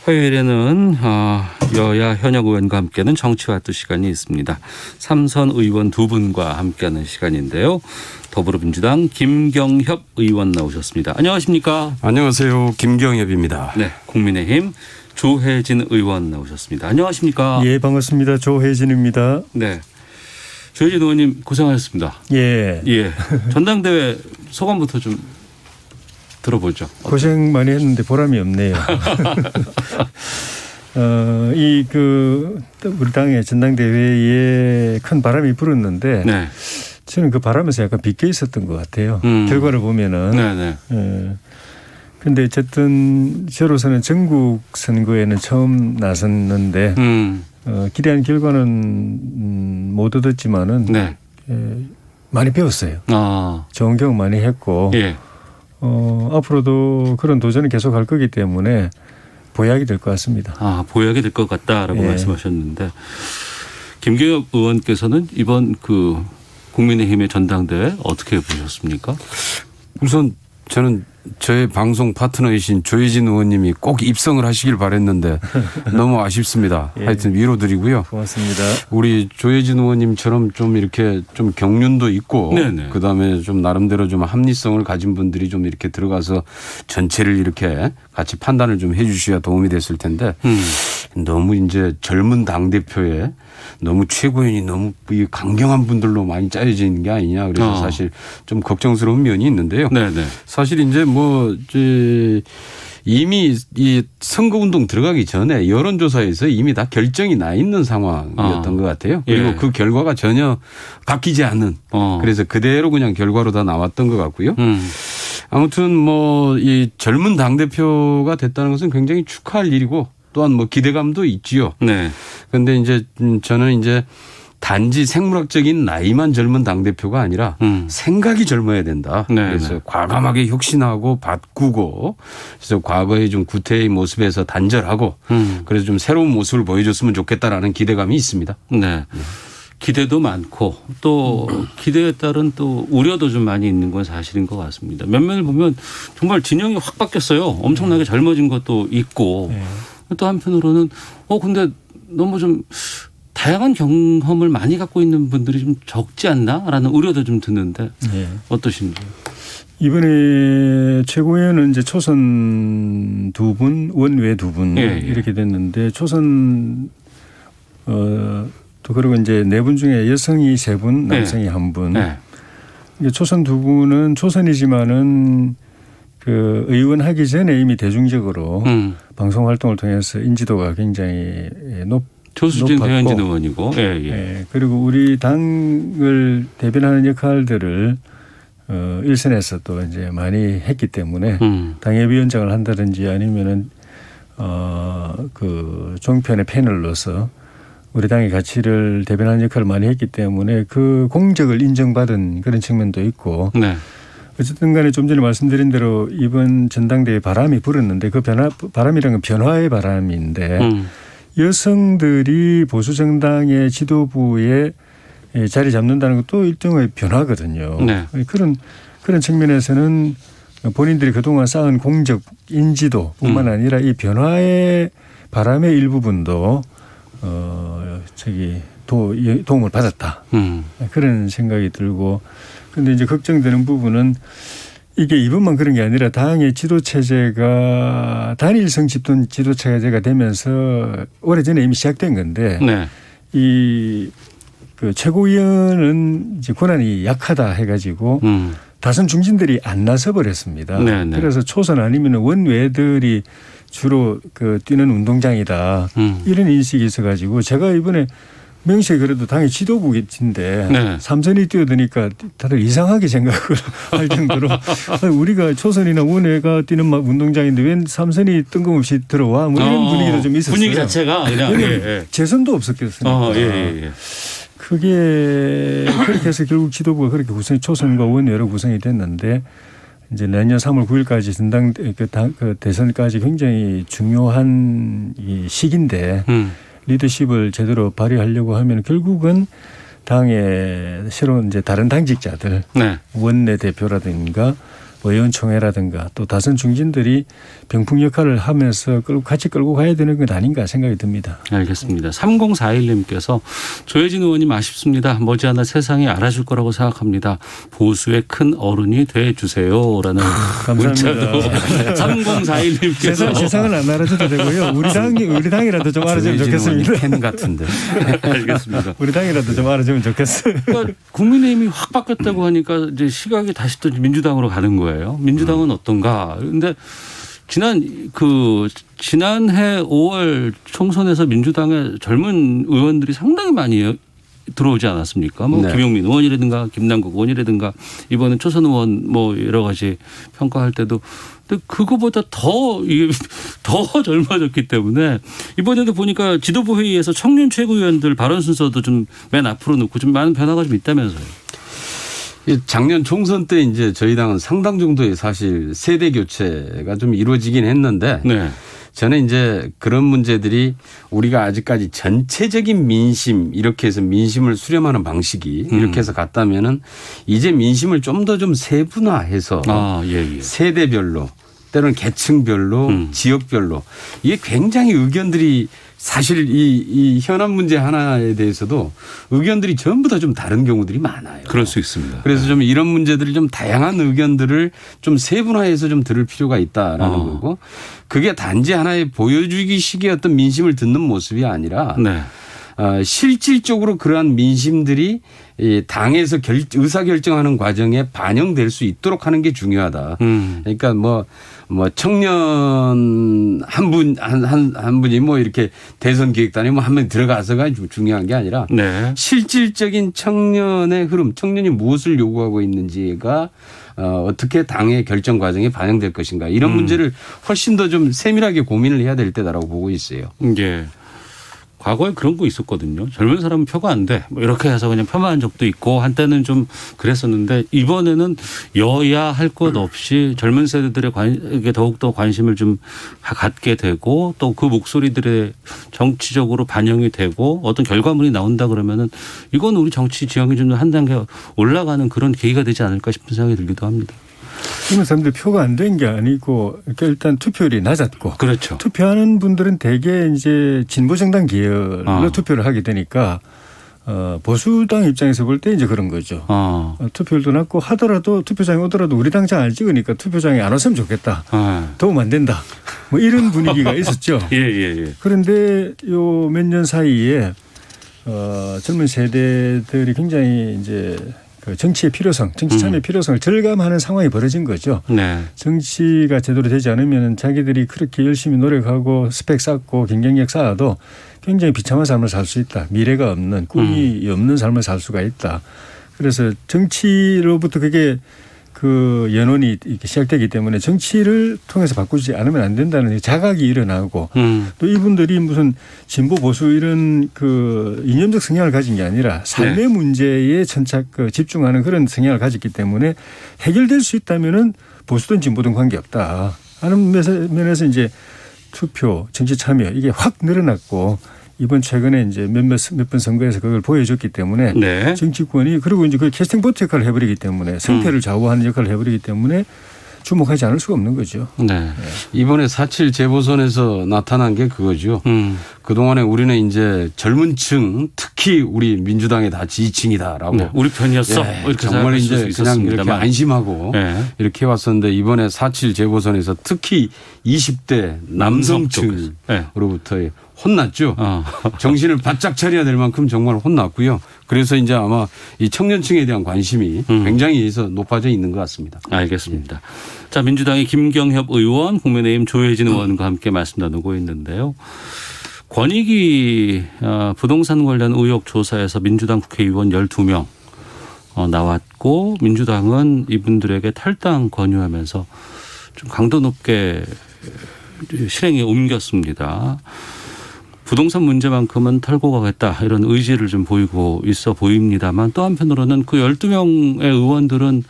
화요일에는 여야 현역 의원과 함께하는 정치와 뜻 시간이 있습니다. 삼선 의원 두 분과 함께하는 시간인데요. 더불어민주당 김경협 의원 나오셨습니다. 안녕하십니까? 안녕하세요. 김경협입니다. 네, 국민의힘 조혜진 의원 나오셨습니다. 안녕하십니까? 예, 반갑습니다. 조혜진입니다. 네, 조혜진 의원님 고생하셨습니다. 예. 예, 전당대회 소감부터 좀 들어보죠. 고생 많이 했는데 보람이 없네요. 우리 당의 전당대회에 큰 바람이 불었는데 네. 저는 그 바람에서 약간 비껴 있었던 것 같아요. 결과를 보면은. 네네. 근데 어쨌든 저로서는 전국 선거에는 처음 나섰는데 기대한 결과는 못 얻었지만은 네. 많이 배웠어요. 좋은 경험 많이 했고. 예. 앞으로도 그런 도전을 계속할 거기 때문에 보약이 될 것 같습니다. 보약이 될 것 같다라고 예. 말씀하셨는데 김경협 의원께서는 이번 그 국민의힘의 전당대회 어떻게 보셨습니까? 우선 저는 저의 방송 파트너이신 조혜진 의원님이 꼭 입성을 하시길 바랬는데 너무 아쉽습니다. 예. 하여튼 위로드리고요. 고맙습니다. 우리 조혜진 의원님처럼 좀 이렇게 좀 경륜도 있고 네네. 그다음에 좀 나름대로 좀 합리성을 가진 분들이 좀 이렇게 들어가서 전체를 이렇게 같이 판단을 좀 해 주셔야 도움이 됐을 텐데 너무 이제 젊은 당대표에 너무 최고위원이 너무 이 강경한 분들로 많이 짜여져 있는 게 아니냐. 그래서 사실 좀 걱정스러운 면이 있는데요. 네네. 사실 이제 이미 이 선거운동 들어가기 전에 여론조사에서 이미 다 결정이 나 있는 상황이었던 것 같아요. 그리고 예. 그 결과가 전혀 바뀌지 않는 그래서 그대로 그냥 결과로 다 나왔던 것 같고요. 아무튼 이 젊은 당대표가 됐다는 것은 굉장히 축하할 일이고 또한 기대감도 있지요. 네. 그런데 이제 저는 이제 단지 생물학적인 나이만 젊은 당대표가 아니라 생각이 젊어야 된다. 네, 그래서 네. 과감하게 혁신하고 바꾸고 그래서 과거의 좀 구태의 모습에서 단절하고 그래서 좀 새로운 모습을 보여줬으면 좋겠다라는 기대감이 있습니다. 네. 기대도 많고 또 기대에 따른 또 우려도 좀 많이 있는 건 사실인 것 같습니다. 면면을 보면 정말 진영이 확 바뀌었어요. 엄청나게 젊어진 것도 있고 네. 또 한편으로는 근데 너무 좀 다양한 경험을 많이 갖고 있는 분들이 좀 적지 않나라는 우려도 좀 드는데 예. 어떠신지. 이번에 최고위원은 이제 초선 2분, 원외 2분 예, 예. 이렇게 됐는데 초선 또 그리고 이제 4분 중에 여성이 3분, 남성이 1분. 네. 초선 2분은 초선이지만은 그 의원 하기 전에 이미 대중적으로 방송 활동을 통해서 인지도가 굉장히 조수진 높았고. 배현진 의원이고. 예, 예. 예, 그리고 우리 당을 대변하는 역할들을 일선에서 또 이제 많이 했기 때문에 당협위원장을 한다든지 아니면은 그 종편의 패널로서 우리 당의 가치를 대변하는 역할을 많이 했기 때문에 그 공적을 인정받은 그런 측면도 있고. 네. 어쨌든 간에 좀 전에 말씀드린 대로 이번 전당대회에 바람이 불었는데 그 바람이라는 건 변화의 바람인데 여성들이 보수정당의 지도부에 자리 잡는다는 것도 일종의 변화거든요. 네. 그런 측면에서는 본인들이 그동안 쌓은 공적 인지도뿐만 아니라 이 변화의 바람의 일부분도 도움을 받았다. 그런 생각이 들고 그런데 이제 걱정되는 부분은 이게 이번만 그런 게 아니라 당의 지도체제가 단일성 집단 지도체제가 되면서 오래전에 이미 시작된 건데 네. 그 최고위원은 이제 권한이 약하다 해가지고 다선 중진들이 안 나서 버렸습니다. 네, 네. 그래서 초선 아니면 원외들이 주로 뛰는 운동장이다. 이런 인식이 있어가지고 제가 이번에 명시에 그래도 당의 지도부인데 네. 삼선이 뛰어드니까 다들 이상하게 생각을 할 정도로 우리가 초선이나 원외가 뛰는 운동장인데 웬 삼선이 뜬금없이 들어와 뭐 이런 분위기도 좀 있었어요. 분위기 자체가 그냥 재선도 없었겠습니까? 예. 그게 그렇게 해서 결국 지도부가 그렇게 초선과 원외로 구성이 됐는데 이제 내년 3월 9일까지 그 대선까지 굉장히 중요한 이 시기인데 리더십을 제대로 발휘하려고 하면 결국은 당의 새로운 이제 다른 당직자들 네. 원내 대표라든가 뭐 의원총회라든가 또 다선 중진들이 병풍 역할을 하면서 같이 끌고 가야 되는 건 아닌가 생각이 듭니다. 알겠습니다. 3041님께서 조혜진 의원님 아쉽습니다. 머지않아 세상이 알아줄 거라고 생각합니다. 보수의 큰 어른이 돼주세요라는 문자도 감사합니다. 3041님께서 세상을 안 알아줘도 되고요. 우리 당이라도 좀 알아주면 좋겠습니다. 팬 같은데. 알겠습니다. 우리 당이라도 좀 알아주면 좋겠어요. 그러니까 국민의힘이 확 바뀌었다고 하니까 이제 시각이 다시 또 민주당으로 가는 거예요. 민주당은 어떤가? 근데 지난해 5월 총선에서 민주당의 젊은 의원들이 상당히 많이 들어오지 않았습니까? 뭐 네. 김용민 의원이라든가 김남국 의원이라든가 이번에 초선 의원 뭐 여러 가지 평가할 때도 근데 그거보다 더 젊어졌기 때문에 이번에도 보니까 지도부 회의에서 청년 최고위원들 발언 순서도 좀 맨 앞으로 놓고 좀 많은 변화가 좀 있다면서요. 작년 총선 때 이제 저희 당은 상당 정도의 사실 세대 교체가 좀 이루어지긴 했는데 네. 저는 이제 그런 문제들이 우리가 아직까지 전체적인 민심 이렇게 해서 민심을 수렴하는 방식이 이렇게 해서 갔다면은 이제 민심을 좀 더 좀 세분화해서 예. 세대별로 때로는 계층별로 지역별로 이게 굉장히 의견들이 사실 이 현안 문제 하나에 대해서도 의견들이 전부 다 좀 다른 경우들이 많아요. 그럴 수 있습니다. 그래서 좀 이런 문제들을 좀 다양한 의견들을 좀 세분화해서 좀 들을 필요가 있다라는 거고 그게 단지 하나의 보여주기식의 어떤 민심을 듣는 모습이 아니라 네. 실질적으로 그러한 민심들이 이 당에서 의사결정하는 과정에 반영될 수 있도록 하는 게 중요하다. 그러니까 뭐 청년 한 분이 뭐 이렇게 대선 기획단에 뭐 한 명 들어가서가 중요한 게 아니라 네. 실질적인 청년의 흐름, 청년이 무엇을 요구하고 있는지가 어떻게 당의 결정 과정에 반영될 것인가 이런 문제를 훨씬 더 좀 세밀하게 고민을 해야 될 때다라고 보고 있어요. 예. 과거에 그런 거 있었거든요. 젊은 사람은 표가 안 돼. 뭐 이렇게 해서 그냥 표만한 적도 있고 한때는 좀 그랬었는데 이번에는 여야 할 것 없이 젊은 세대들에게 더욱더 관심을 좀 갖게 되고 또 그 목소리들의 정치적으로 반영이 되고 어떤 결과물이 나온다 그러면은 이건 우리 정치 지형이 좀 한 단계 올라가는 그런 계기가 되지 않을까 싶은 생각이 들기도 합니다. 젊은 사람들 표가 안 된 게 아니고 일단 투표율이 낮았고 그렇죠. 투표하는 분들은 대개 이제 진보정당 계열로 투표를 하게 되니까 보수당 입장에서 볼 때 이제 그런 거죠. 투표율도 낮고 하더라도 투표장에 오더라도 우리 당장 안 찍으니까 투표장에 안 왔으면 좋겠다. 도움 안 된다. 뭐 이런 분위기가 있었죠. 예. 그런데 요 몇 년 사이에 젊은 세대들이 굉장히 이제 그 정치의 필요성, 정치 참여의 필요성을 절감하는 상황이 벌어진 거죠. 네. 정치가 제대로 되지 않으면 자기들이 그렇게 열심히 노력하고 스펙 쌓고 경쟁력 쌓아도 굉장히 비참한 삶을 살 수 있다. 미래가 없는 꿈이 없는 삶을 살 수가 있다. 그래서 정치로부터 그게 그 연원이 이렇게 시작되기 때문에 정치를 통해서 바꾸지 않으면 안 된다는 자각이 일어나고 또 이분들이 무슨 진보 보수 이런 그 이념적 성향을 가진 게 아니라 삶의 문제에 집중하는 그런 성향을 가졌기 때문에 해결될 수 있다면은 보수든 진보든 관계없다 하는 면에서 이제 투표, 정치 참여 이게 확 늘어났고 이번 최근에 이제 몇 번 선거에서 그걸 보여줬기 때문에 네. 정치권이 그리고 이제 그 캐스팅 보트 역할을 해버리기 때문에 승패를 좌우하는 역할을 해버리기 때문에 주목하지 않을 수가 없는 거죠. 네. 이번에 4.7 재보선에서 나타난 게 그거죠. 그동안에 우리는 이제 젊은 층 특히 우리 민주당의 다 지지층이다라고. 네. 우리 편이었어. 이렇게 정말 이제 그냥 이렇게 안심하고 네. 이렇게 해왔었는데 이번에 4.7 재보선에서 특히 20대 남성층으로부터 혼났죠. 정신을 바짝 차려야 될 만큼 정말 혼났고요. 그래서 이제 아마 이 청년층에 대한 관심이 굉장히 높아져 있는 것 같습니다. 알겠습니다. 자, 민주당의 김경협 의원, 국민의힘 조혜진 의원과 함께 말씀 나누고 있는데요. 권익위 부동산 관련 의혹 조사에서 민주당 국회의원 12명 나왔고 민주당은 이분들에게 탈당 권유하면서 좀 강도 높게 실행에 옮겼습니다. 부동산 문제만큼은 털고 가겠다 이런 의지를 좀 보이고 있어 보입니다만 또 한편으로는 그 12명의 의원들은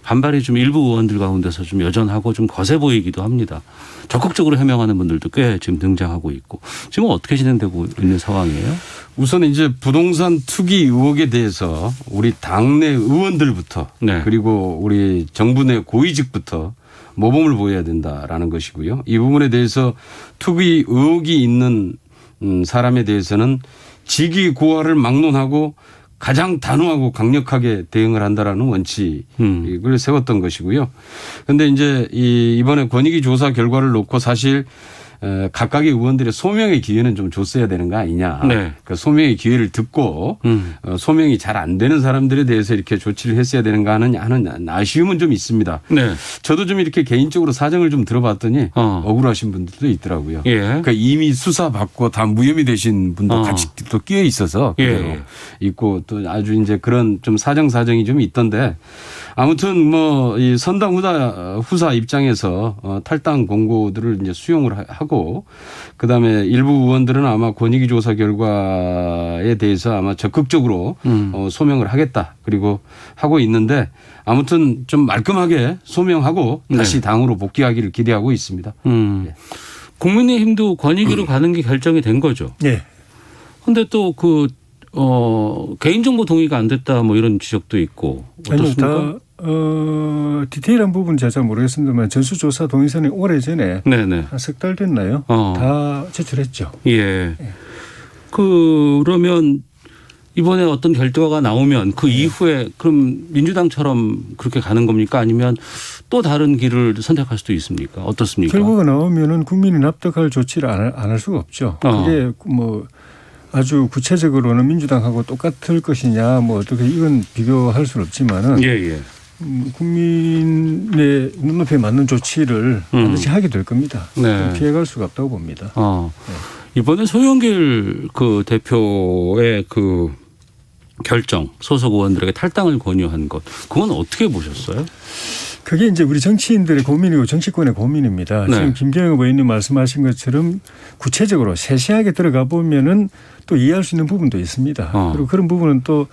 반발이 좀 일부 의원들 가운데서 좀 여전하고 좀 거세 보이기도 합니다. 적극적으로 해명하는 분들도 꽤 지금 등장하고 있고 지금 어떻게 진행되고 있는 상황이에요? 우선 이제 부동산 투기 의혹에 대해서 우리 당내 의원들부터 네. 그리고 우리 정부 내 고위직부터 모범을 보여야 된다라는 것이고요. 이 부분에 대해서 투기 의혹이 있는 사람에 대해서는 직위고하를 막론하고 가장 단호하고 강력하게 대응을 한다라는 원칙을 세웠던 것이고요. 그런데 이제 이번에 권익위 조사 결과를 놓고 사실 각각의 의원들의 소명의 기회는 좀 줬어야 되는 거 아니냐. 네. 그 소명의 기회를 듣고 소명이 잘 안 되는 사람들에 대해서 이렇게 조치를 했어야 되는가 하는 아쉬움은 좀 있습니다. 네. 저도 좀 이렇게 개인적으로 사정을 좀 들어봤더니 억울하신 분들도 있더라고요. 예. 그러니까 이미 수사받고 다 무혐의 되신 분도 같이 또 끼어 있어서 그대로 예. 있고 또 아주 이제 그런 좀 사정이 좀 있던데 아무튼 뭐 이 선당 후사 입장에서 탈당 공고들을 이제 수용을 하고 그다음에 일부 의원들은 아마 권익위 조사 결과에 대해서 아마 적극적으로 소명을 하겠다 그리고 하고 있는데 아무튼 좀 말끔하게 소명하고 다시 당으로 복귀하기를 기대하고 있습니다. 네. 국민의힘도 권익위로 가는 게 결정이 된 거죠. 네. 그런데 또 개인정보 동의가 안 됐다 뭐 이런 지적도 있고 어떻습니까? 아니요, 디테일한 부분은 잘 모르겠습니다만 전수조사 동의서는 오래전에 네네. 한 석 달 됐나요? 다 제출했죠. 예. 그러면 이번에 어떤 결과가 나오면 그 이후에 그럼 민주당처럼 그렇게 가는 겁니까? 아니면 또 다른 길을 선택할 수도 있습니까? 어떻습니까? 결과가 나오면은 국민이 납득할 조치를 안 할 수가 없죠. 그게 뭐 아주 구체적으로는 민주당하고 똑같을 것이냐 뭐 어떻게 이건 비교할 수는 없지만은 예. 국민의 눈높이에 맞는 조치를 반드시 하게 될 겁니다. 네. 피해갈 수가 없다고 봅니다. 이번에 소영길 그 대표의 그 결정 소속 의원들에게 탈당을 권유한 것 그건 어떻게 보셨어요? 그게 이제 우리 정치인들의 고민이고 정치권의 고민입니다. 네. 지금 김경엽 의원님 말씀하신 것처럼 구체적으로 세세하게 들어가 보면은 또 이해할 수 있는 부분도 있습니다. 그리고 그런 부분은 또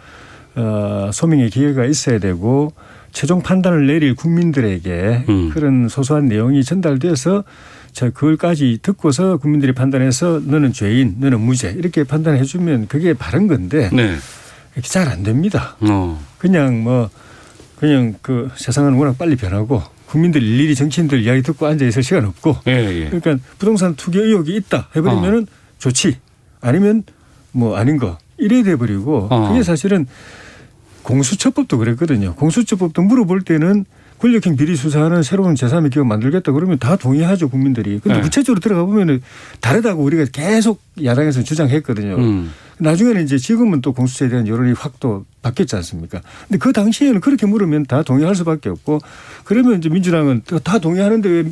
소명의 기회가 있어야 되고 최종 판단을 내릴 국민들에게 그런 소소한 내용이 전달돼서 그걸까지 듣고서 국민들이 판단해서 너는 죄인, 너는 무죄 이렇게 판단해 주면 그게 바른 건데 네. 이렇게 잘 안 됩니다. 그냥 그 세상은 워낙 빨리 변하고 국민들 일일이 정치인들 이야기 듣고 앉아 있을 시간 없고 예. 그러니까 부동산 투기 의혹이 있다 해버리면은 좋지 아니면 뭐 아닌 거 이래 돼버리고 그게 사실은 공수처법도 그랬거든요. 공수처법도 물어볼 때는 권력형 비리 수사하는 새로운 제3의 기업 만들겠다 그러면 다 동의하죠 국민들이. 그런데 구체적으로 들어가 보면 다르다고 우리가 계속 야당에서 주장했거든요. 나중에는 이제 지금은 또 공수처에 대한 여론이 확 또 바뀌었지 않습니까? 근데 그 당시에는 그렇게 물으면 다 동의할 수밖에 없고 그러면 이제 민주당은 다 동의하는데 왜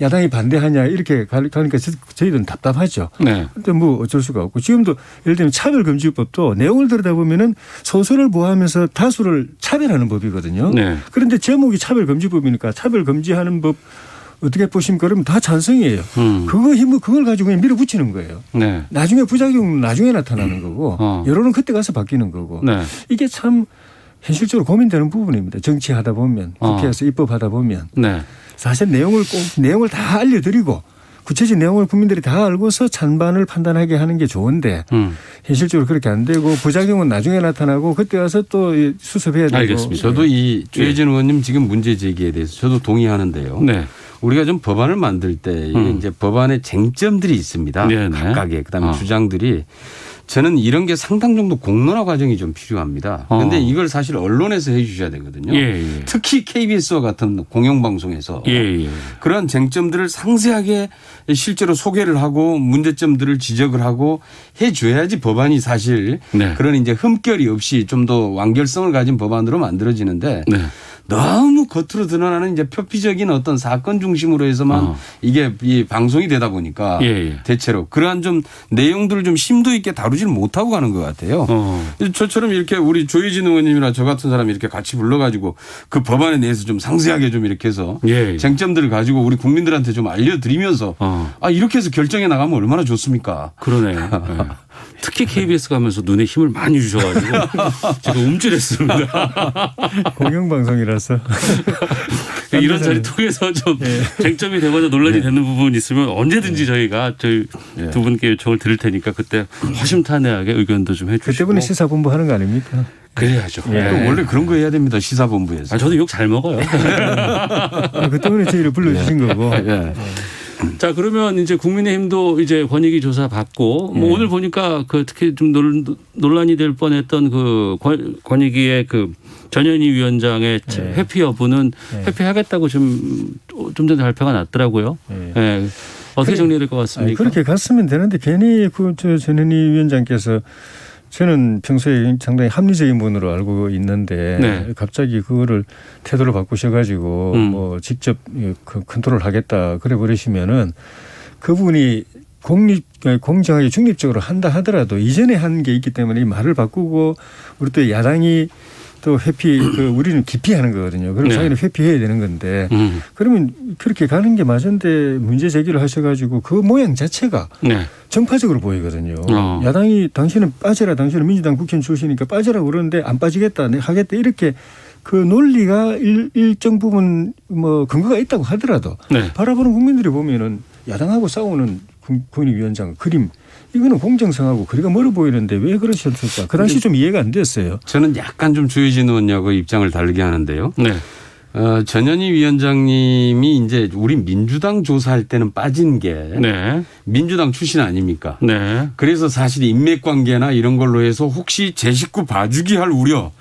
야당이 반대하냐 이렇게 가니까 저희들은 답답하죠. 네. 근데 뭐 어쩔 수가 없고 지금도 예를 들면 차별금지법도 내용을 들여다보면은 소수를 보호하면서 다수를 차별하는 법이거든요. 네. 그런데 제목이 차별금지법이니까 차별금지하는 법 어떻게 보시면 그러면 다 찬성이에요. 그걸 가지고 그냥 밀어붙이는 거예요. 네. 나중에 부작용은 나중에 나타나는 거고 여론은 그때 가서 바뀌는 거고 네. 이게 참 현실적으로 고민되는 부분입니다. 정치하다 보면 국회에서 입법하다 보면 네. 사실 내용을 다 알려드리고 구체적인 내용을 국민들이 다 알고서 찬반을 판단하게 하는 게 좋은데 현실적으로 그렇게 안 되고 부작용은 나중에 나타나고 그때 와서 또 수습해야 되고. 알겠습니다. 저도 이 최혜진 의원님 지금 문제 제기에 대해서 저도 동의하는데요. 네. 우리가 좀 법안을 만들 때 이게 이제 법안에 쟁점들이 있습니다. 네네. 각각의 그다음에 주장들이 저는 이런 게 상당 정도 공론화 과정이 좀 필요합니다. 그런데 이걸 사실 언론에서 해 주셔야 되거든요. 예. 특히 KBS와 같은 공영방송에서 그러한 쟁점들을 상세하게 실제로 소개를 하고 문제점들을 지적을 하고 해 줘야지 법안이 사실 네. 그런 이제 흠결이 없이 좀 더 완결성을 가진 법안으로 만들어지는데 네. 너무 겉으로 드러나는 이제 표피적인 어떤 사건 중심으로 해서만 이게 이 방송이 되다 보니까 대체로 그러한 좀 내용들을 좀 심도 있게 다루질 못하고 가는 것 같아요. 저처럼 이렇게 우리 조혜진 의원님이나 저 같은 사람이 이렇게 같이 불러가지고 그 법안에 대해서 좀 상세하게 좀 이렇게 해서 쟁점들을 가지고 우리 국민들한테 좀 알려드리면서 이렇게 해서 결정해 나가면 얼마나 좋습니까? 그러네요. 네. 특히 KBS 가면서 눈에 힘을 많이 주셔가지고 제가 움찔했습니다. 공영방송이라서. 이런 자리 통해서 좀 쟁점이 되거나 논란이 되는 부분이 있으면 언제든지 저희가 저희 두 분께 요청을 드릴 테니까 그때 허심탄회하게 의견도 좀 해주시고. 그때부터 시사본부 하는 거 아닙니까? 그래야죠. 원래 그런 거 해야 됩니다. 시사본부에서. 저도 욕 잘 먹어요. 그때문에 저희를 불러주신 거고. 자, 그러면 이제 국민의힘도 이제 권익위 조사 받고 뭐 오늘 보니까 그 특히 좀 논란이 될 뻔했던 그 권익위의 그 전현희 위원장의 회피 여부는 회피하겠다고 좀 전에 발표가 났더라고요. 어떻게 정리될 것 같습니까? 그렇게 갔으면 되는데 괜히 저 전현희 위원장께서 저는 평소에 상당히 합리적인 분으로 알고 있는데 갑자기 그거를 태도를 바꾸셔가지고 뭐 직접 컨트롤 하겠다 그래 버리시면은 그분이 공정하게 중립적으로 한다 하더라도 이전에 한 게 있기 때문에 이 말을 바꾸고 우리 또 야당이 또 회피 우리는 기피하는 거거든요. 그럼 자기는 회피해야 되는 건데 그러면 그렇게 가는 게 맞은데 문제 제기를 하셔가지고 그 모양 자체가 정파적으로 보이거든요. 야당이 당신은 빠져라, 당신은 민주당 국회의원 출신이니까 빠져라 그러는데 안 빠지겠다, 하겠다 이렇게 그 논리가 일정 부분 뭐 근거가 있다고 하더라도 바라보는 국민들이 보면은 야당하고 싸우는 권익위원장 그림. 이거는 공정성하고 거리가 멀어 보이는데 왜 그러셨을까? 그 당시 좀 이해가 안 됐어요. 저는 약간 좀 조혜진 의원하고 입장을 다르게 하는데요. 전현희 위원장님이 이제 우리 민주당 조사할 때는 빠진 게 민주당 출신 아닙니까? 그래서 사실 인맥관계나 이런 걸로 해서 혹시 제 식구 봐주기 할 우려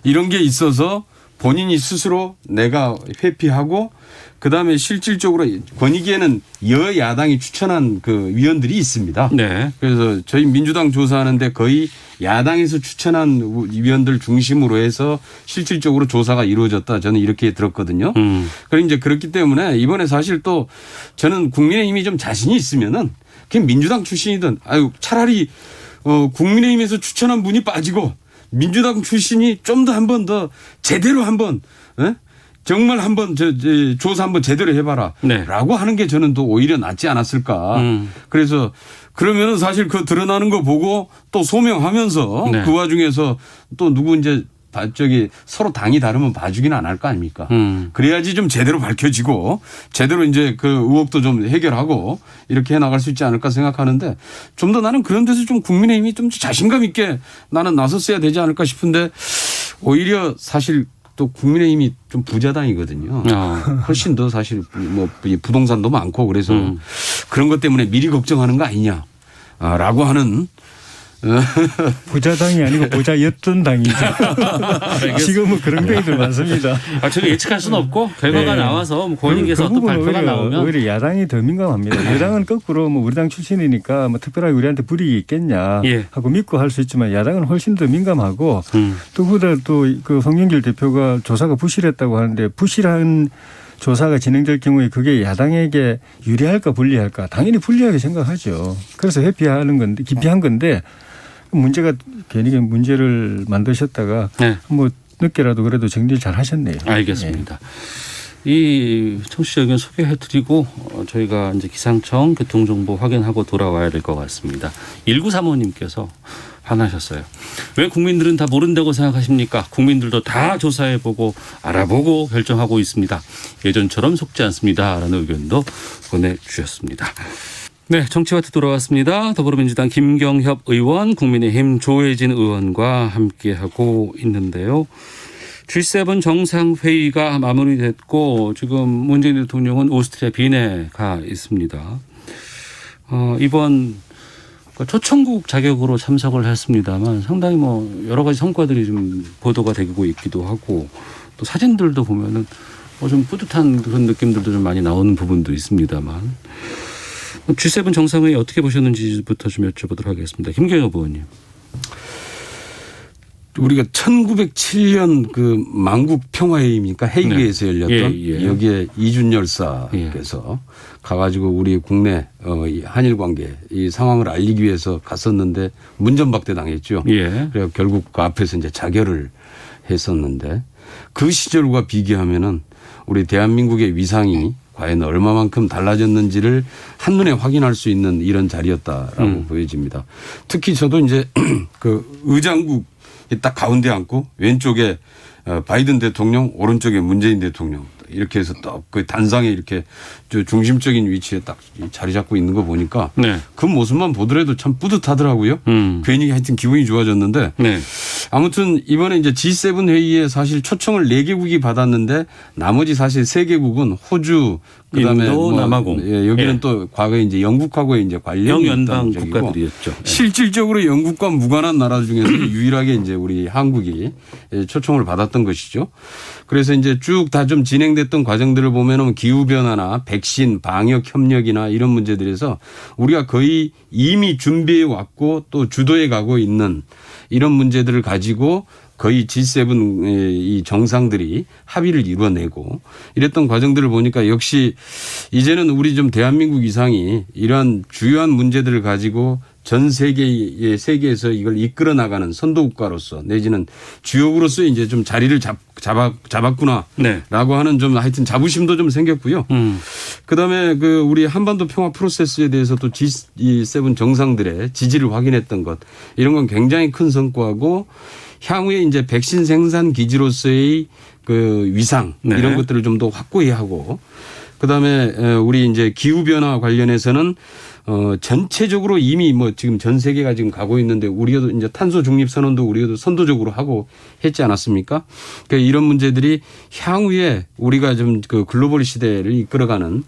이런 게 있어서 본인이 스스로 내가 회피하고 그다음에 실질적으로 권익위에는 여야당이 추천한 그 위원들이 있습니다. 그래서 저희 민주당 조사하는데 거의 야당에서 추천한 위원들 중심으로 해서 실질적으로 조사가 이루어졌다. 저는 이렇게 들었거든요. 그리고 이제 그렇기 때문에 이번에 사실 또 저는 국민의힘이 좀 자신이 있으면은 그냥 민주당 출신이든 차라리 국민의힘에서 추천한 분이 빠지고 민주당 출신이 좀 더 한 번 더 제대로 한번 정말 한번 조사 한번 제대로 해봐라 라고 하는 게 저는 또 오히려 낫지 않았을까. 그래서 그러면은 사실 그 드러나는 거 보고 또 소명하면서 그 와중에서 또 누구 이제 서로 당이 다르면 봐주기는 안 할 거 아닙니까? 그래야지 좀 제대로 밝혀지고 제대로 이제 그 의혹도 좀 해결하고 이렇게 해 나갈 수 있지 않을까 생각하는데 좀 더 나는 그런 데서 좀 국민의힘이 좀 자신감 있게 나는 나섰어야 되지 않을까 싶은데 오히려 사실 또 국민의힘이 좀 부자당이거든요. 훨씬 더 사실 뭐 부동산도 많고 그래서 그런 것 때문에 미리 걱정하는 거 아니냐라고 하는 부자당이 아니고 부자였던 당이죠. 지금은 그런 경우들 많습니다. 저는 예측할 수는 없고 결과가 나와서 권익위에서 어떤 발표가 나오면 오히려 야당이 더 민감합니다. 여당은 거꾸로 뭐 우리 당 출신이니까 뭐 특별하게 우리한테 불이익이 있겠냐 하고 믿고 할 수 있지만 야당은 훨씬 더 민감하고 또 그보다 또 그 홍영길 대표가 조사가 부실했다고 하는데 부실한 조사가 진행될 경우에 그게 야당에게 유리할까 불리할까 당연히 불리하게 생각하죠. 그래서 회피하는 건데 기피한 건데 문제가 괜히 문제를 만드셨다가 뭐 늦게라도 그래도 정리를 잘 하셨네요. 알겠습니다. 이 청취자 의견 소개해드리고 저희가 이제 기상청 교통정보 확인하고 돌아와야 될 것 같습니다. 1935님께서 화나셨어요. 왜 국민들은 다 모른다고 생각하십니까? 국민들도 다 조사해보고 알아보고 결정하고 있습니다. 예전처럼 속지 않습니다. 라는 의견도 보내주셨습니다. 네, 정치와트 돌아왔습니다. 더불어민주당 김경협 의원, 국민의힘 조혜진 의원과 함께하고 있는데요. G7 정상회의가 마무리됐고 지금 문재인 대통령은 오스트리아 빈에 가 있습니다. 이번 초청국 자격으로 참석을 했습니다만 상당히 뭐 여러 가지 성과들이 좀 보도가 되고 있기도 하고 또 사진들도 보면은 좀 뿌듯한 그런 느낌들도 좀 많이 나오는 부분도 있습니다만 G7 정상회의 어떻게 보셨는지부터 좀 여쭤보도록 하겠습니다. 김경협 의원님. 우리가 1907년 그 만국 평화회의입니까? 헤이그에서 열렸던 예. 여기에 이준 열사께서 가가지고 우리 국내 이 한일 관계 이 상황을 알리기 위해서 갔었는데 문전박대 당했죠. 예. 그래서 결국 그 앞에서 이제 자결을 했었는데 그 시절과 비교하면은 우리 대한민국의 위상이 과연 얼마만큼 달라졌는지를 한눈에 확인할 수 있는 이런 자리였다라고 보여집니다. 특히 저도 이제 그 의장국 딱 가운데 앉고 왼쪽에 바이든 대통령, 오른쪽에 문재인 대통령 이렇게 해서 딱 그 단상에 이렇게 중심적인 위치에 딱 자리 잡고 있는 거 보니까 네. 그 모습만 보더라도 참 뿌듯하더라고요. 괜히 하여튼 기분이 좋아졌는데 네. 아무튼 이번에 이제 G7 회의에 사실 초청을 4개국이 받았는데 나머지 사실 3개국은 호주 그다음에 인도, 남아공. 예, 여기는 예. 또 과거에 이제 영국하고의 이제 관련이 영연방 있던 적이고 국가들이었죠. 예. 실질적으로 영국과 무관한 나라 중에서 유일하게 이제 우리 한국이 초청을 받았던 것이죠. 그래서 이제 쭉 다 좀 진행됐던 과정들을 보면은 기후 변화나 백신, 방역 협력이나 이런 문제들에서 우리가 거의 이미 준비해 왔고 또 주도해 가고 있는 이런 문제들을 가지고 거의 G7 이 정상들이 합의를 이루어내고 이랬던 과정들을 보니까 역시 이제는 우리 좀 대한민국 이상이 이러한 주요한 문제들을 가지고 전 세계에서 이걸 이끌어 나가는 선도국가로서 내지는 주역으로서 이제 좀 자리를 잡았구나라고 네. 하는 좀 하여튼 자부심도 좀 생겼고요. 그다음에 그 우리 한반도 평화 프로세스에 대해서 또 G7 정상들의 지지를 확인했던 것 이런 건 굉장히 큰 성과고 향후에 이제 백신 생산 기지로서의 그 위상 네. 이런 것들을 좀 더 확고히 하고 그다음에 우리 이제 기후 변화 관련해서는 전체적으로 이미 뭐 지금 전 세계가 지금 가고 있는데 우리도 이제 탄소 중립 선언도 우리도 선도적으로 하고 했지 않았습니까? 그러니까 이런 문제들이 향후에 우리가 좀 그 글로벌 시대를 이끌어가는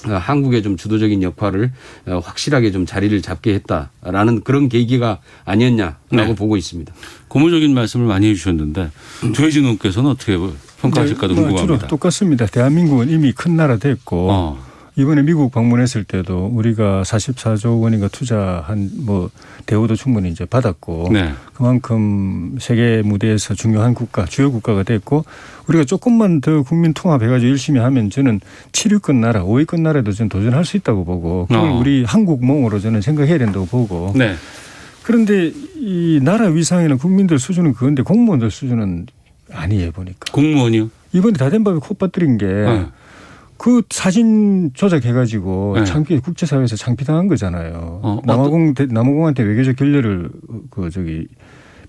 한국의 좀 주도적인 역할을 확실하게 좀 자리를 잡게 했다라는 그런 계기가 아니었냐라고 네. 보고 있습니다. 고무적인 말씀을 많이 해주셨는데 조혜진 의원께서는 어떻게 평가하실까도 주로 궁금합니다. 똑같습니다. 대한민국은 이미 큰 나라 됐고 이번에 미국 방문했을 때도 우리가 44조 원인가 투자한 뭐 대우도 충분히 이제 받았고 네. 그만큼 세계 무대에서 중요한 국가, 주요 국가가 됐고 우리가 조금만 더 국민 통합해가지고 열심히 하면 저는 7위권 나라, 5위권 나라에도 저는 도전할 수 있다고 보고 그걸 우리 한국몽으로 저는 생각해야 된다고 보고 네. 그런데 이 나라 위상이나 국민들 수준은 그건데 공무원들 수준은 아니에요 보니까. 공무원이요? 이번에 다된밥에 콧 빠뜨린 게 그 사진 조작해가지고 네. 창피 국제사회에서 창피당한 거잖아요. 남아공한테 외교적 결례를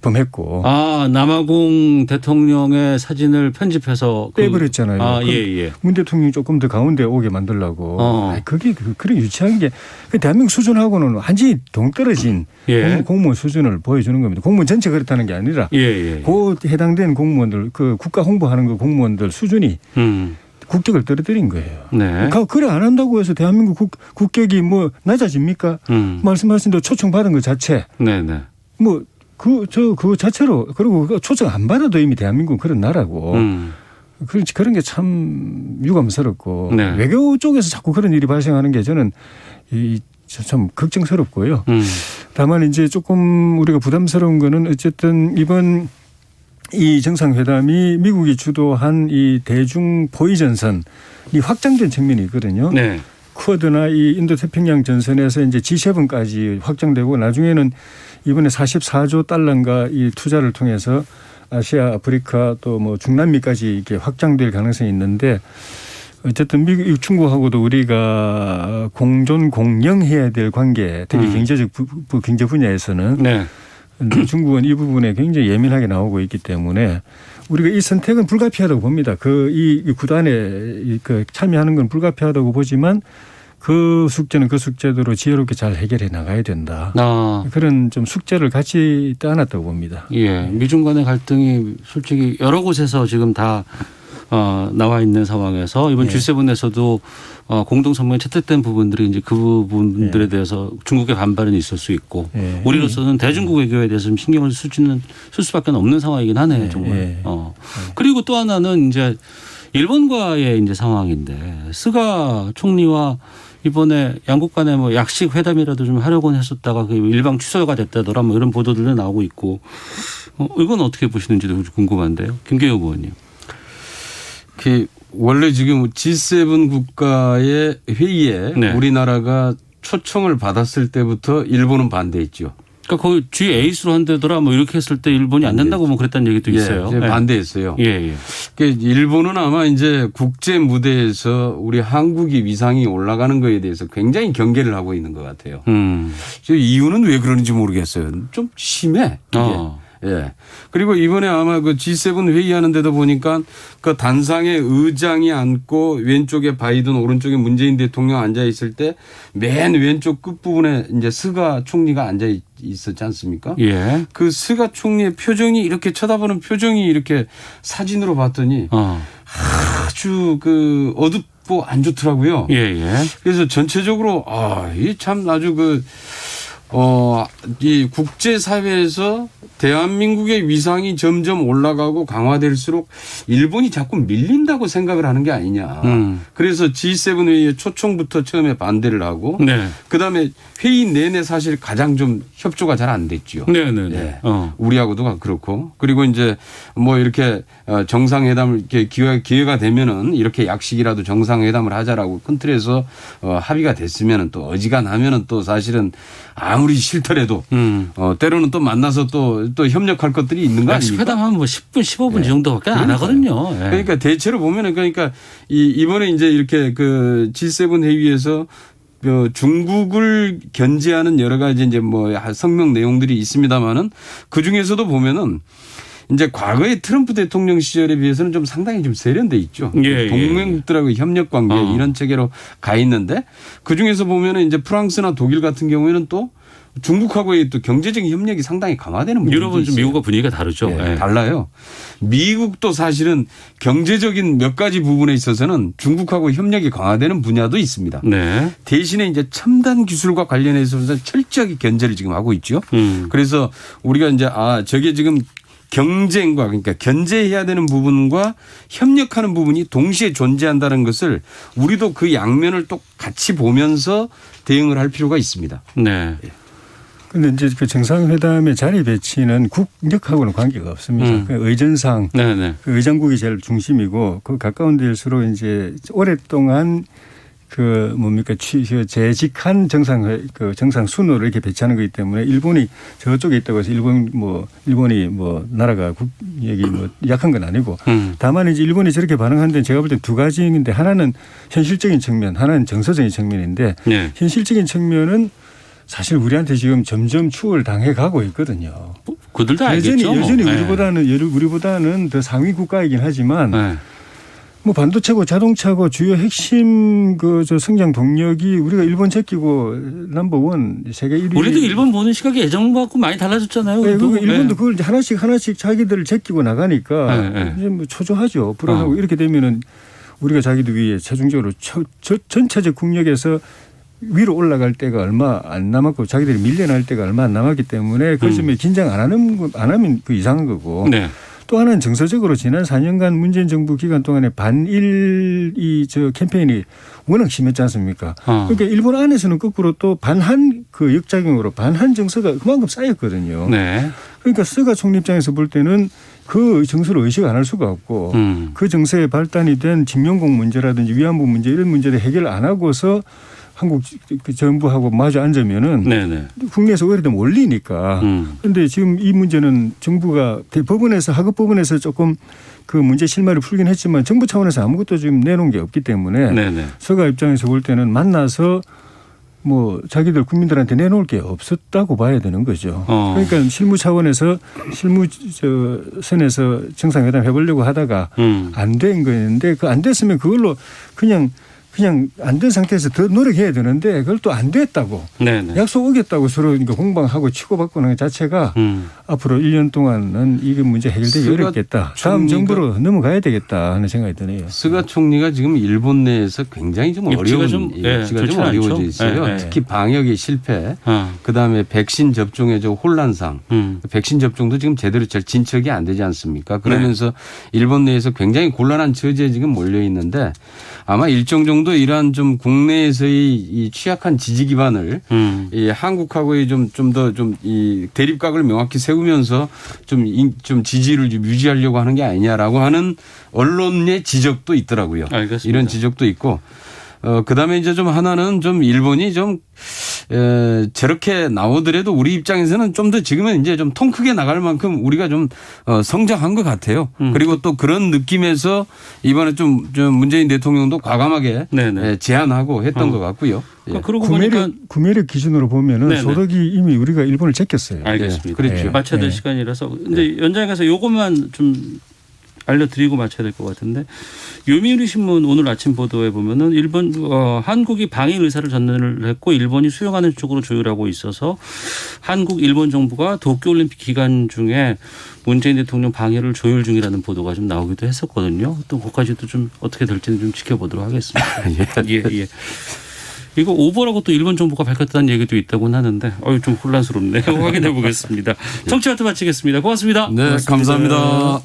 범했고. 아 남아공 대통령의 사진을 편집해서 빼버렸잖아요. 아 예. 문 대통령이 조금 더 가운데 오게 만들려고. 그게 그런 유치한 게 대한민국 수준하고는 완전히 동떨어진 공무원 수준을 보여주는 겁니다. 공무원 전체 그렇다는 게 아니라 그 해당된 공무원들 그 국가 홍보하는 그 공무원들 수준이 국격을 떨어뜨린 거예요. 네. 그래 안 한다고 해서 대한민국 국격이 뭐 낮아집니까? 말씀하신 대로 초청받은 것 자체. 네네. 뭐 그 자체로 그리고 초청 안 받아도 이미 대한민국은 그런 나라고. 그런 게 참 유감스럽고 네. 외교 쪽에서 자꾸 그런 일이 발생하는 게 저는 참 걱정스럽고요. 다만 이제 조금 우리가 부담스러운 거는 어쨌든 이번 이 정상회담이 미국이 주도한 이 대중 포위 전선이 확장된 측면이 있거든요. 네. 쿼드나 이 인도 태평양 전선에서 이제 G7까지 확장되고 나중에는 이번에 44조 달러인가 이 투자를 통해서 아시아, 아프리카 또 뭐 중남미까지 이렇게 확장될 가능성이 있는데 어쨌든 미국, 중국하고도 우리가 공존 공영해야 될 관계, 특히 경제 분야에서는. 네. 중국은 이 부분에 굉장히 예민하게 나오고 있기 때문에 우리가 이 선택은 불가피하다고 봅니다. 이 구단에 참여하는 건 불가피하다고 보지만 그 숙제는 그 숙제대로 지혜롭게 잘 해결해 나가야 된다. 그런 좀 숙제를 같이 떠안았다고 봅니다. 예, 미중 간의 갈등이 솔직히 여러 곳에서 지금 다 나와 있는 상황에서 이번 G7에서도 공동 성명에 채택된 부분들이 이제 그 부분들에 대해서 중국의 반발은 있을 수 있고 우리로서는 대중국 외교에 대해서 좀 신경을 쓸 수밖에 없는 상황이긴 하네요, 정말. 그리고 또 하나는 이제 일본과의 이제 상황인데 스가 총리와 이번에 양국 간에 뭐 약식 회담이라도 좀 하려고 했었다가 그 일방 취소가 됐다더라 뭐 이런 보도들도 나오고 있고 이건 어떻게 보시는지도 궁금한데요. 김경엽 의원님. 원래 지금 G7 국가의 회의에 네. 우리나라가 초청을 받았을 때부터 일본은 반대했죠. 그러니까 거의 G8로 한다더라 뭐 이렇게 했을 때 일본이 안 된다고 뭐 그랬다는 얘기도 있어요. 예, 반대했어요. 예. 일본은 아마 이제 국제 무대에서 우리 한국이 위상이 올라가는 거에 대해서 굉장히 경계를 하고 있는 것 같아요. 이유는 왜 그런지 모르겠어요. 좀 심해. 이게. 예. 그리고 이번에 아마 그 G7 회의하는 데도 보니까 그 단상에 의장이 앉고 왼쪽에 바이든 오른쪽에 문재인 대통령 앉아 있을 때 맨 왼쪽 끝부분에 이제 스가 총리가 앉아 있었지 않습니까? 예. 그 스가 총리의 표정이 이렇게 쳐다보는 표정이 이렇게 사진으로 봤더니 아주 그 어둡고 안 좋더라고요. 예. 그래서 전체적으로 이 참 아주 이 국제사회에서 대한민국의 위상이 점점 올라가고 강화될수록 일본이 자꾸 밀린다고 생각을 하는 게 아니냐. 그래서 G7 회의에 초청부터 처음에 반대를 하고 네. 그다음에 회의 내내 사실 가장 좀 협조가 잘 안 됐죠. 네네네. 네. 우리하고도 그렇고 그리고 이제 뭐 이렇게 정상회담을 이렇게 기회가 되면은 이렇게 약식이라도 정상회담을 하자라고 큰 틀에서 합의가 됐으면은 또 어지간하면은 또 사실은 아무리 싫더라도 때로는 또 만나서 또 협력할 것들이 있는 거 아닙니까? 회담하면 뭐 10분, 15분 정도밖에 안 하거든요. 예. 그러니까 대체로 보면은 그러니까 이번에 이제 이렇게 그 G7 회의에서 중국을 견제하는 여러 가지 이제 뭐 성명 내용들이 있습니다만은 그 중에서도 보면은 이제 과거의 트럼프 대통령 시절에 비해서는 좀 상당히 좀 세련돼 있죠. 동맹국들하고 협력 관계 이런 체계로 가 있는데 그 중에서 보면은 이제 프랑스나 독일 같은 경우에는 또 중국하고의 또 경제적인 협력이 상당히 강화되는 부분이 유럽은 좀 미국과 분위기가 다르죠. 네, 달라요. 미국도 사실은 경제적인 몇 가지 부분에 있어서는 중국하고 협력이 강화되는 분야도 있습니다. 네. 대신에 이제 첨단 기술과 관련해서 철저하게 견제를 지금 하고 있죠. 그래서 우리가 이제 저게 지금 경쟁과 그러니까 견제해야 되는 부분과 협력하는 부분이 동시에 존재한다는 것을 우리도 그 양면을 또 같이 보면서 대응을 할 필요가 있습니다. 네. 그런데 이제 그 정상회담의 자리 배치는 국력하고는 관계가 없습니다. 그 의전상 그 의장국이 제일 중심이고 그 가까운 데일수록 이제 오랫동안 그 뭡니까 재직한 정상 순으로 이렇게 배치하는 거기 때문에 일본이 저쪽에 있다고 해서 일본이 나라가 국력이 약한 건 아니고 다만 이제 일본이 저렇게 반응하는 데는 제가 볼 때 두 가지인데 하나는 현실적인 측면, 하나는 정서적인 측면인데 현실적인 측면은 사실 우리한테 지금 점점 추월 당해 가고 있거든요. 그들 다 알겠죠. 여전히 우리보다는 더 상위 국가이긴 하지만 뭐 반도체고 자동차고 주요 핵심 저 성장 동력이 우리가 일본 제끼고 넘버원 세계 1위. 우리도 일본 보는 시각이 예전하고 많이 달라졌잖아요. 네, 일본도 그걸 하나씩 자기들을 제끼고 나가니까 이제 뭐 초조하죠. 불안하고 이렇게 되면은 우리가 자기들 위해 최종적으로 전체적 국력에서 위로 올라갈 때가 얼마 안 남았고 자기들이 밀려날 때가 얼마 안 남았기 때문에 그 점에 긴장 안 하면 그 이상한 거고. 네. 또 하나는 정서적으로 지난 4년간 문재인 정부 기간 동안에 반일 캠페인이 워낙 심했지 않습니까? 그러니까 일본 안에서는 거꾸로 또 반한 그 역작용으로 반한 정서가 그만큼 쌓였거든요. 네. 그러니까 스가 총리 입장에서 볼 때는 그 정서를 의식 안 할 수가 없고 그 정서에 발단이 된 징용공 문제라든지 위안부 문제 이런 문제를 해결 안 하고서 한국 정부하고 마주 앉으면은 국내에서 오히려 더 몰리니까. 그런데 지금 이 문제는 정부가 하급 법원에서 조금 그 문제 실마리를 풀긴 했지만 정부 차원에서 아무것도 지금 내놓은 게 없기 때문에 서가 입장에서 볼 때는 만나서 뭐 자기들 국민들한테 내놓을 게 없었다고 봐야 되는 거죠. 그러니까 실무 차원에서 선에서 정상회담 해보려고 하다가 안 된 거였는데 그 안 됐으면 그걸로 그냥 안 된 상태에서 더 노력해야 되는데 그걸 또 안 됐다고 약속 어겼다고 서로 공방하고 치고받고 하는 것 자체가 앞으로 1년 동안은 이게 문제 해결되기 어렵겠다. 다음 정부로 넘어가야 되겠다 하는 생각이 드네요. 스가 총리가 지금 일본 내에서 굉장히 좀 어려운 입지가 좀 어려워져 있어요. 특히 방역의 실패, 그다음에 백신 접종의 혼란상, 백신 접종도 지금 제대로 잘 진척이 안 되지 않습니까? 그러면서 일본 내에서 굉장히 곤란한 처지에 지금 몰려 있는데 아마 일정 정도 정도 이러한 좀 국내에서의 이 취약한 지지 기반을 이 한국하고의 좀 더 좀 이 대립각을 명확히 세우면서 좀 지지를 좀 유지하려고 하는 게 아니냐라고 하는 언론의 지적도 있더라고요. 알겠습니다. 이런 지적도 있고. 그다음에 이제 좀 하나는 좀 일본이 좀 저렇게 나오더라도 우리 입장에서는 좀 더 지금은 이제 좀 통 크게 나갈 만큼 우리가 좀 성장한 것 같아요. 그리고 또 그런 느낌에서 이번에 좀 문재인 대통령도 과감하게 네네. 제안하고 했던 것 같고요. 예. 그러고 보니까 구매력 기준으로 보면은 네네. 소득이 이미 우리가 일본을 제꼈어요. 알겠습니다. 예, 그렇죠. 마쳐야 될 네. 시간이라서 근데 연장해서 요것만 좀 알려드리고 마쳐야 될 것 같은데 요미우리 신문 오늘 아침 보도에 보면은 일본 한국이 방일 의사를 전달을 했고 일본이 수용하는 쪽으로 조율하고 있어서 한국 일본 정부가 도쿄올림픽 기간 중에 문재인 대통령 방일을 조율 중이라는 보도가 좀 나오기도 했었거든요. 또 그까지도 좀 어떻게 될지는 좀 지켜보도록 하겠습니다. 예. 이거 오보라고 또 일본 정부가 밝혔다는 얘기도 있다고는 하는데 좀 혼란스럽네요. 확인해 보겠습니다. 정치와트 마치겠습니다. 고맙습니다. 네, 감사합니다.